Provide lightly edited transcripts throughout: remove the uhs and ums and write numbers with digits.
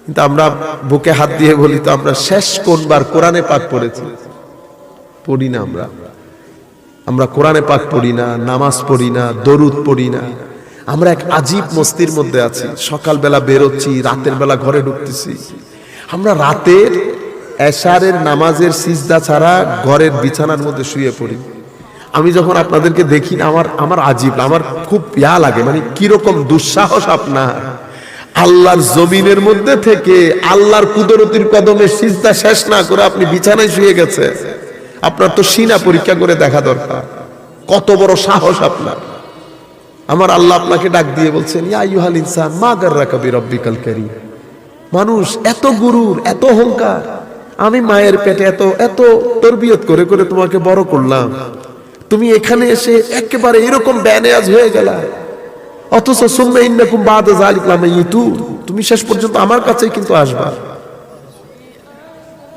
কিন্তু আমরা বুকে হাত দিয়ে বলি তো আমরা শেষ কোনবার কোরআনে পাক পড়েছি? পড়ি না। আমরা কোরআনে পাক পড়ি না, নামাজ পড়ি না, দরুদ পড়ি না। আমরা এক আজীব মস্তির মধ্যে আছি। সকালবেলা বেরোচ্ছি, রাতের বেলা ঘরে ঢুকতেছি। আমরা রাতের এশারের নামাজের সিজদা ছাড়া ঘরের বিছানার মধ্যে শুয়ে পড়ি। আমি যখন আপনাদেরকে দেখি না, আমার আজীব, আমার খুব ইয়া লাগে, মানে কিরকম দুঃসাহস আপনার। আল্লাহর জমিনের মধ্যে থেকে আল্লাহর কুদরতির কদমে সিজদা শেষ না করে আপনি বিছানায় শুয়ে গেছে। আপনার তো সিনা পরীক্ষা করে দেখা দরকার, কত বড় সাহস আপনার। আমার আল্লাহ আপনাকে ডাক দিয়ে বলছেন, ইয়া আইয়ুহাল ইনসান মা গাররাকা বিরাব্বিকাল কারীম। মানুষ, এত গুরুর, এত অহংকার। আমি মায়ের পেটে এত তরবিয়ত করে করে তোমাকে বড় করলাম, তুমি এখানে এসে একেবারে এরকম ব্যানেয়াজ হয়ে গেলা। অথচ সুম্মা ইন্নাকুম বাদা যালিকা লামাইতুন, তুমি শেষ পর্যন্ত আমার কাছেই কিন্তু আসবা।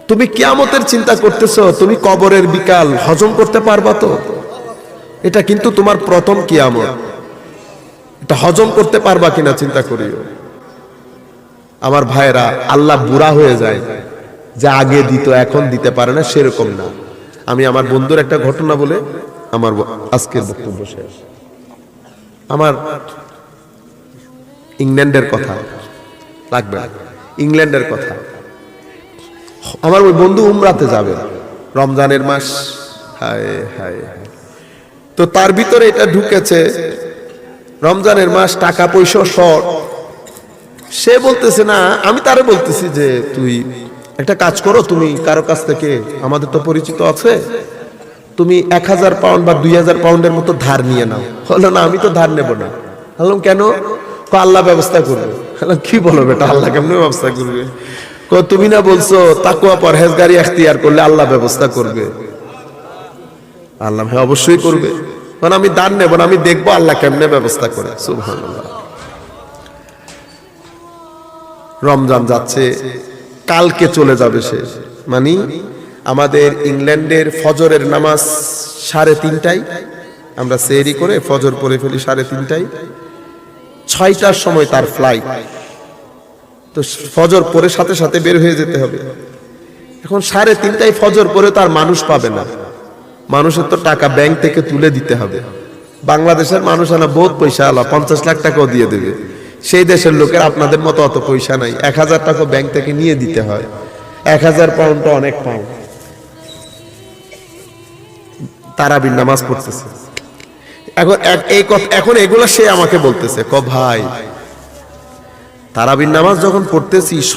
তুমি কিয়ামতের চিন্তা করতেছো, তুমি কবরের বিকাল হজম করতে পারবা তো? এটা কিন্তু তোমার প্রথম কিয়ামত, এটা হজম করতে পারবা কিনা চিন্তা করিও। আমার ভাইরা, আল্লাহ বুড়া হয়ে যায়, যা আগে দিত এখন দিতে পারে না, সেরকম না। আমি আমার বন্ধুর একটা ঘটনা বলে আমার আজকের বক্তব্য শেষ। আমার ইংল্যান্ডের কথা লাগবে, ইংল্যান্ডের কথা। আমার ওই বন্ধু উমরাতে যাবে, রমজানের মাস। হায় হায়, তো তার ভিতরে এটা ঢুকেছে, রমজানের মাস, টাকা পয়সা শর্ট। সে বলতেছে না, আমি তারে বলতেছি যে তুই একটা কাজ করো, তুমি কারো কাছ থেকে, আমাদের তো পরিচিত আছে, তুমি 1000 পাউন্ড বা 2000 পাউন্ডের মতো ধার নিয়ে নাও। হলো না, আমি তো ধার নেব না। বললাম কেন? আল্লাহ ব্যবস্থা করবে। কি বলো বেটা, আল্লাহ কেমন ব্যবস্থা করবে? তুমি না বলছো তাকওয়া পরহেজগারি ইখতিয়ার করলে আল্লাহ ব্যবস্থা করবে? আল্লাহ হ্যাঁ অবশ্যই করবে। কারণ আমি দান নেব না, আমি দেখবো আল্লাহ কেমনে ব্যবস্থা করে। সুবহানাল্লাহ। রমজান যাচ্ছে, কালকে চলে যাবে সে। মানে আমাদের ইংল্যান্ডের ফজরের নামাজ 3:30টায়, আমরা সেহরি করে ফজর পড়ে ফেলি 3:30টায়। 6টার সময় তার ফ্লাইট, তো ফজর পরে সাথে সাথে বের হয়ে যেতে হবে। এখন 3:30টায় ফজর পরে তার মানুষ পাবে না, মানুষের তো টাকা ব্যাংক থেকে তুলে দিতে হবে। বাংলাদেশের মানুষ আনা বহুত পয়সা আলা, 50 লাখ টাকাও দিয়ে দেবে। সেই দেশের লোকের আপনাদের মতো অত পয়সা নাই, 1000 টাকা ব্যাংক থেকে নিয়ে দিতে হয়। 1000 পাউন্ডটা অনেক পাউন্ড। তারাবির নামাজ পড়তেছে। এখন এগুলো সে আমাকে বলতেছে, ভাই তারাবির নামাজ যখন পড়তেছি